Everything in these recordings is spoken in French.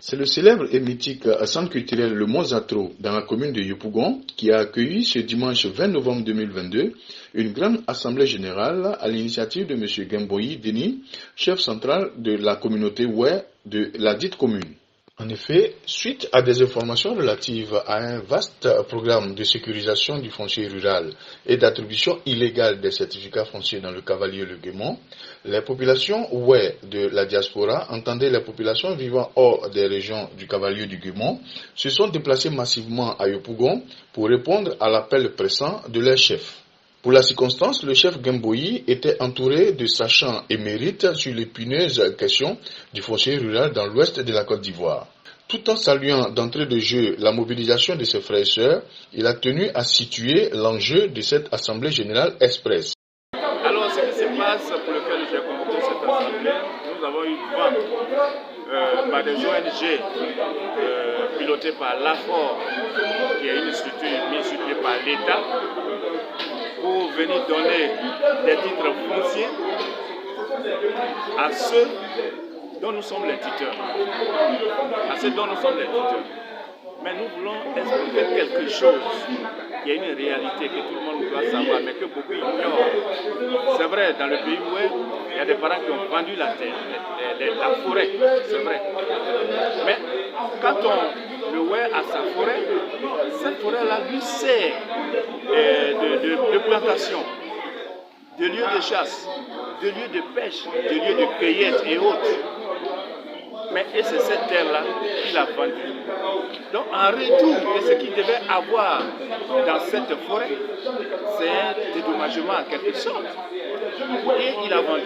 C'est le célèbre et mythique centre culturel Le Mozatro dans la commune de Yopougon qui a accueilli ce dimanche 20 novembre 2022 une grande assemblée générale à l'initiative de M. Gemboyi Denis, chef central de la communauté Oué de la dite commune. En effet, suite à des informations relatives à un vaste programme de sécurisation du foncier rural et d'attribution illégale des certificats fonciers dans le Cavalier Le Guémont, les populations oué de la diaspora, entendez les populations vivant hors des régions du Cavalier du Guémont, se sont déplacées massivement à Yopougon pour répondre à l'appel pressant de leur chef. Pour la circonstance, le chef Gemboyi était entouré de sachants émérites sur l'épineuse question du foncier rural dans l'ouest de la Côte d'Ivoire. Tout en saluant d'entrée de jeu la mobilisation de ses frères et sœurs, il a tenu à situer l'enjeu de cette Assemblée générale express. Alors, ce qui se passe pour lequel j'ai convoqué cette Assemblée, nous avons eu vent par des ONG pilotées par l'AFOR, qui est une structure mise sur pied par l'État, pour venir donner des titres fonciers à ceux dont nous sommes les titulaires. Mais nous voulons expliquer quelque chose. Il y a une réalité que tout le monde doit savoir, mais que beaucoup ignorent. C'est vrai, dans le pays où il y a des parents qui ont vendu la terre, la forêt, c'est vrai. Mais quand le Oué a sa forêt, cette forêt-là lui sert de plantation, de lieux de chasse, de lieux de pêche, de lieux de cueillette et autres. Et c'est cette terre-là qu'il a vendue. Donc en retour de ce qu'il devait avoir dans cette forêt, c'est un dédommagement en quelque sorte. Et il a vendu.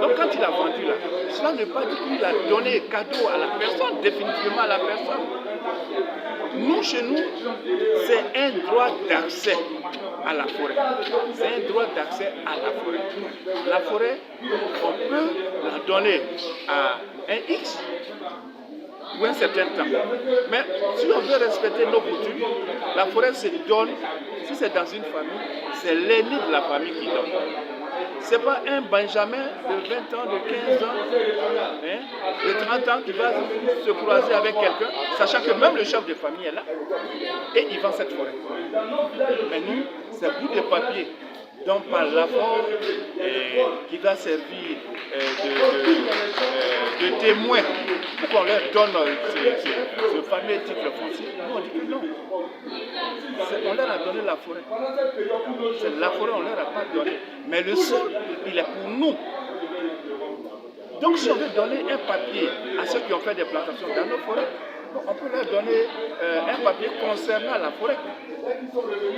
Donc quand il a vendu là, cela ne veut pas dire qu'il a donné cadeau à la personne, définitivement à la personne. Nous, chez nous, c'est un droit d'accès à la forêt. C'est un droit d'accès à la forêt. La forêt, on peut la donner à un X ou un certain temps. Mais si on veut respecter nos coutumes, la forêt se donne, si c'est dans une famille, c'est l'aîné de la famille qui donne. Ce n'est pas un Benjamin de 20 ans, de 15 ans, de 30 ans qui va se croiser avec quelqu'un, sachant que même le chef de famille est là, et il vend cette forêt. Mais nous, c'est bout de papier dont par l'AFOR qui va servir de témoin pour qu'on leur donne ce fameux titre foncier. Nous, on dit que non. On leur a donné la forêt. C'est la forêt, on ne leur a pas donné. Mais le sol, il est pour nous. Donc si on veut donner un papier à ceux qui ont fait des plantations dans nos forêts, on peut leur donner un papier concernant la forêt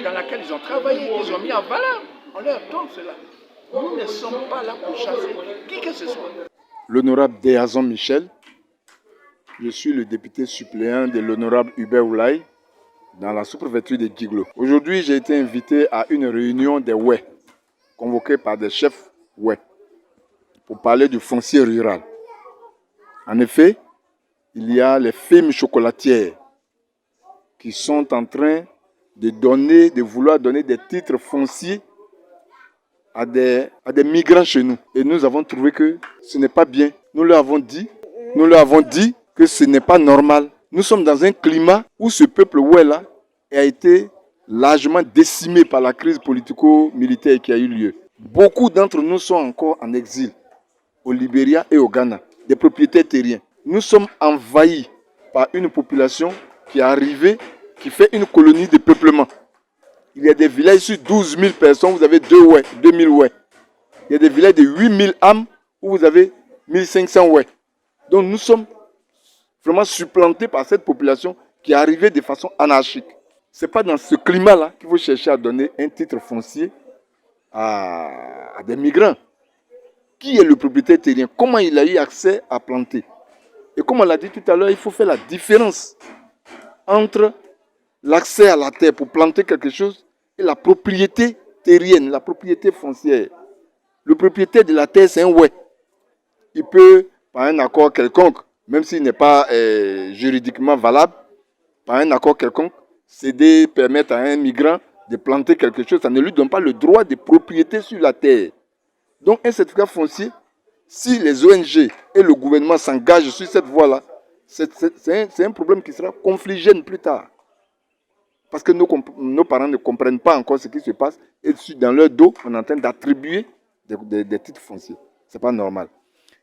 dans laquelle ils ont travaillé, qu'ils ont mis en valeur. On leur donne cela. Nous ne sommes pas là pour chasser qui que ce soit. L'honorable Déazon Michel, je suis le député suppléant de l'honorable Hubert Oulaye dans la sous-préfecture de Djiglo. Aujourd'hui, j'ai été invité à une réunion des Oué, convoquée par des chefs Oué, pour parler du foncier rural. En effet, il y a les firmes chocolatières qui sont en train de vouloir donner des titres fonciers à des migrants chez nous. Et nous avons trouvé que ce n'est pas bien. Nous leur avons dit que ce n'est pas normal. Nous sommes dans un climat où ce peuple oué-là a été largement décimé par la crise politico-militaire qui a eu lieu. Beaucoup d'entre nous sont encore en exil au Libéria et au Ghana, des propriétaires terriens. Nous sommes envahis par une population qui est arrivée, qui fait une colonie de peuplement. Il y a des villages sur 12 000 personnes, vous avez 2 000 oué. Il y a des villages de 8 000 âmes où vous avez 1 500 oué. Donc nous sommes vraiment supplantés par cette population qui est arrivée de façon anarchique. Ce n'est pas dans ce climat-là qu'il faut chercher à donner un titre foncier à des migrants. Qui est le propriétaire terrien? Comment il a eu accès à planter? Et comme on l'a dit tout à l'heure, il faut faire la différence entre l'accès à la terre pour planter quelque chose et la propriété terrienne, la propriété foncière. Le propriétaire de la terre, c'est un oué. Il peut, par un accord quelconque, même s'il n'est pas juridiquement valable, par un accord quelconque, céder, permettre à un migrant de planter quelque chose, ça ne lui donne pas le droit de propriété sur la terre. Donc un certificat foncier, si les ONG et le gouvernement s'engagent sur cette voie-là, C'est un problème qui sera confligène plus tard. Parce que nos parents ne comprennent pas encore ce qui se passe. Et dans leur dos, on est en train d'attribuer des titres fonciers. Ce n'est pas normal.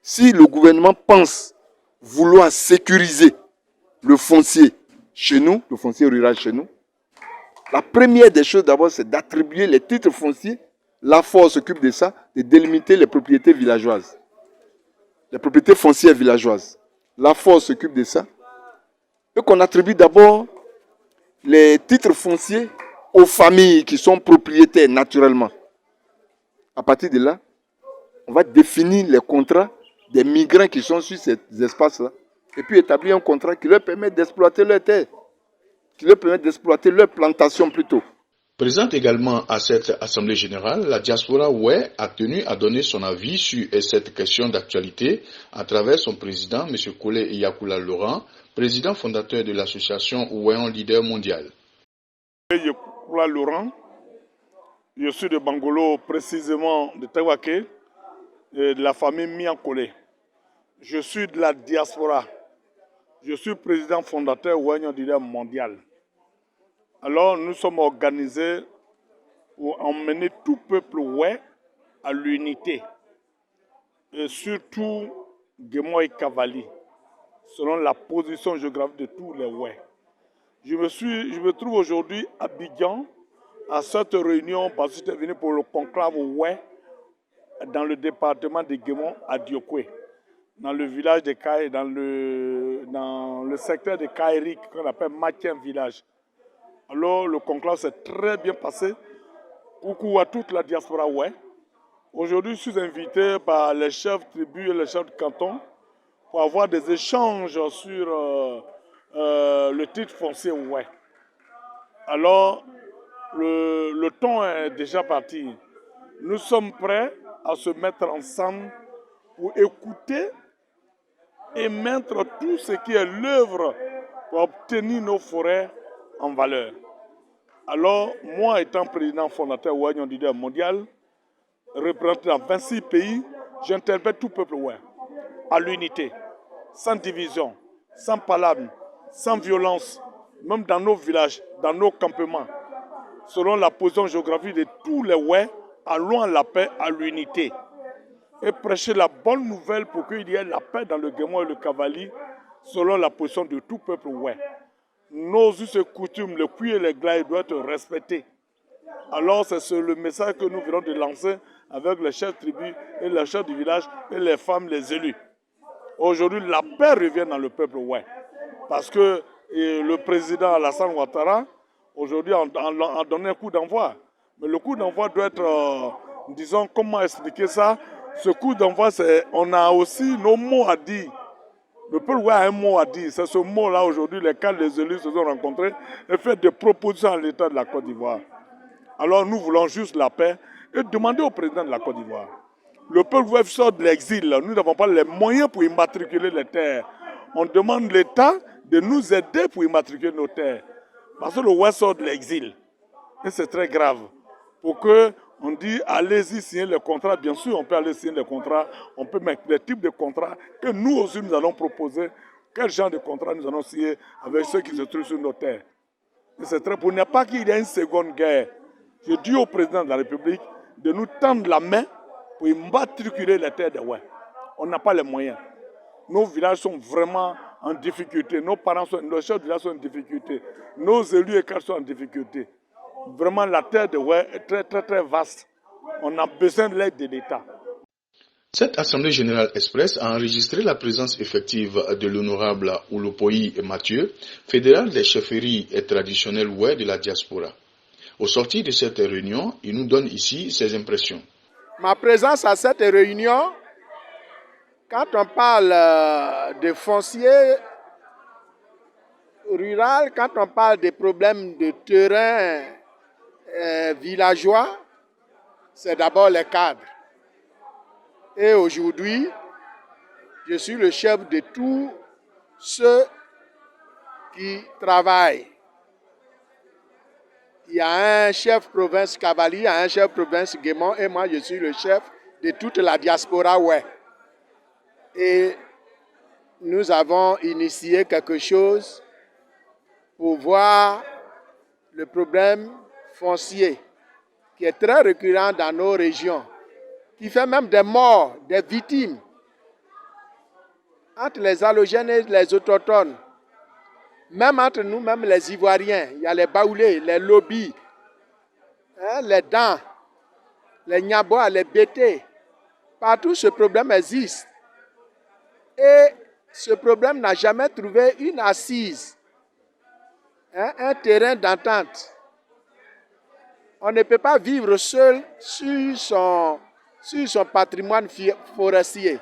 Si le gouvernement pense vouloir sécuriser le foncier chez nous, le foncier rural chez nous, la première des choses d'abord, c'est d'attribuer les titres fonciers. La force s'occupe de ça, de délimiter les propriétés villageoises. Les propriétés foncières villageoises. La force s'occupe de ça. Et qu'on attribue d'abord les titres fonciers aux familles qui sont propriétaires naturellement. À partir de là, on va définir les contrats des migrants qui sont sur ces espaces-là. Et puis établir un contrat qui leur permet d'exploiter leurs terres, qui leur permet d'exploiter leurs plantations plutôt. Présente également à cette Assemblée générale, la diaspora Oué a tenu à donner son avis sur cette question d'actualité à travers son président, M. Kole Yakula Laurent, président fondateur de l'association Ouéon Leader Mondial. Yakula Laurent, je suis de Bangolo, précisément de Tawake, de la famille Miankole. Je suis de la diaspora. Je suis président fondateur Ouéon Leader Mondial. Alors, nous sommes organisés pour emmener tout peuple Oué à l'unité. Et surtout, Guémo et Kavali, selon la position géographique de tous les Oué. Je me trouve aujourd'hui à Abidjan, à cette réunion, parce que j'étais venu pour le conclave Oué, dans le département de Guémo, à Diokwe, dans le village de Kaï, dans le secteur de Kaïrik, qu'on appelle Matien Village. Alors, le conclave s'est très bien passé. Coucou à toute la diaspora Oué. Aujourd'hui, je suis invité par les chefs de tribu et les chefs de canton pour avoir des échanges sur le titre foncier Oué. Alors, le temps est déjà parti. Nous sommes prêts à se mettre ensemble pour écouter et mettre tout ce qui est l'œuvre pour obtenir nos forêts en valeur. Alors, moi étant président fondateur Ouéon Leader Mondial, représenté dans 26 pays, j'interpelle tout peuple Oué à l'unité, sans division, sans palabre, sans violence, même dans nos villages, dans nos campements. Selon la position géographique de tous les Oué, allons à la paix, à l'unité. Et prêcher la bonne nouvelle pour qu'il y ait la paix dans le Guémo et le Kavali, selon la position de tout peuple Oué. Nos us et coutumes, le cuir et les glaïs doivent être respectés. Alors c'est le message que nous venons de lancer avec les chefs de tribu et les chefs du village et les femmes, les élus. Aujourd'hui, la paix revient dans le peuple Oué. Parce que le président Alassane Ouattara, aujourd'hui, a donné un coup d'envoi. Mais le coup d'envoi doit être, disons, comment expliquer ça? Ce coup d'envoi, on a aussi nos mots à dire. Le peuple Oué a un mot à dire. C'est ce mot-là aujourd'hui, lesquels les élus se sont rencontrés et fait des propositions à l'État de la Côte d'Ivoire. Alors nous voulons juste la paix et demander au président de la Côte d'Ivoire. Le peuple Oué sort de l'exil. Nous n'avons pas les moyens pour immatriculer les terres. On demande l'État de nous aider pour immatriculer nos terres. Parce que le Oué sort de l'exil. Et c'est très grave. Pour que on dit allez-y signer les contrats. Bien sûr, on peut aller signer les contrats. On peut mettre les types de contrats que nous aussi nous allons proposer. Quel genre de contrat nous allons signer avec ceux qui se trouvent sur nos terres. Et c'est très pour ne pas qu'il y ait une seconde guerre. Je dis au président de la République de nous tendre la main pour immatriculer les terres de Oué. On n'a pas les moyens. Nos villages sont vraiment en difficulté. Nos chefs de village sont en difficulté. Nos élus et cadres sont en difficulté. Vraiment, la terre de Oué est très, très, très vaste. On a besoin de l'aide de l'État. Cette Assemblée générale express a enregistré la présence effective de l'honorable Oulopoyi Mathieu, fédéral des chefferies et traditionnelles Oué de la diaspora. Au sortir de cette réunion, il nous donne ici ses impressions. Ma présence à cette réunion, quand on parle de foncier rural, quand on parle des problèmes de terrain villageois, c'est d'abord les cadres. Et aujourd'hui, je suis le chef de tous ceux qui travaillent. Il y a un chef province Kavali, il y a un chef province Guémon, et moi je suis le chef de toute la diaspora Oué. Et nous avons initié quelque chose pour voir le problème foncier qui est très récurrent dans nos régions, qui fait même des morts, des victimes entre les allogènes et les autochtones. Même entre nous, même les Ivoiriens, il y a les Baoulés, les Lobis, les Dents, les Nyabois, les Bétés. Partout, ce problème existe. Et ce problème n'a jamais trouvé une assise, un terrain d'entente. On ne peut pas vivre seul sur son patrimoine forestier.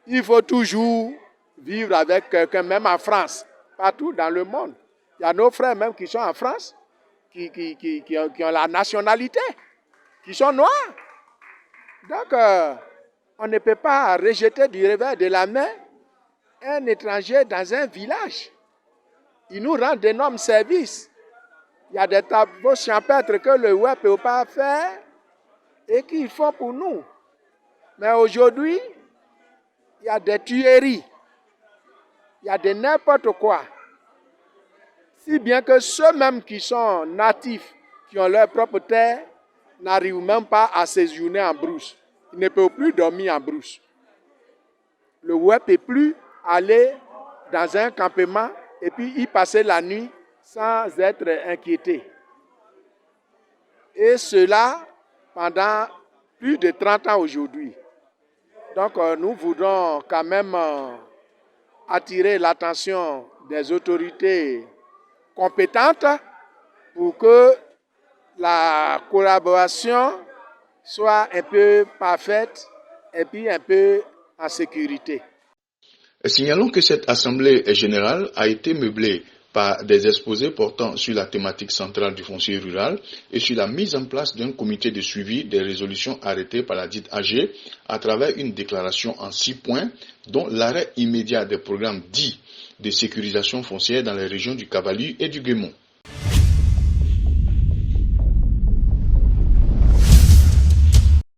Il faut toujours vivre avec quelqu'un, même en France, partout dans le monde. Il y a nos frères même qui sont en France, qui ont la nationalité, qui sont noirs. Donc, on ne peut pas rejeter du revers de la main un étranger dans un village. Il nous rend d'énormes services. Il y a des travaux champêtres que le web ne peut pas faire et qu'ils font pour nous. Mais aujourd'hui, il y a des tueries. Il y a de n'importe quoi. Si bien que ceux-mêmes qui sont natifs, qui ont leur propre terre, n'arrivent même pas à séjourner en brousse. Ils ne peuvent plus dormir en brousse. Le web ne peut plus aller dans un campement et puis y passer la nuit sans être inquiété. Et cela pendant plus de 30 ans aujourd'hui. Donc nous voudrons quand même attirer l'attention des autorités compétentes pour que la collaboration soit un peu parfaite et puis un peu en sécurité. Signalons que cette assemblée générale a été meublée par des exposés portant sur la thématique centrale du foncier rural et sur la mise en place d'un comité de suivi des résolutions arrêtées par la dite AG à travers une déclaration en 6 points, dont l'arrêt immédiat des programmes dits de sécurisation foncière dans les régions du Cavalu et du Guémont.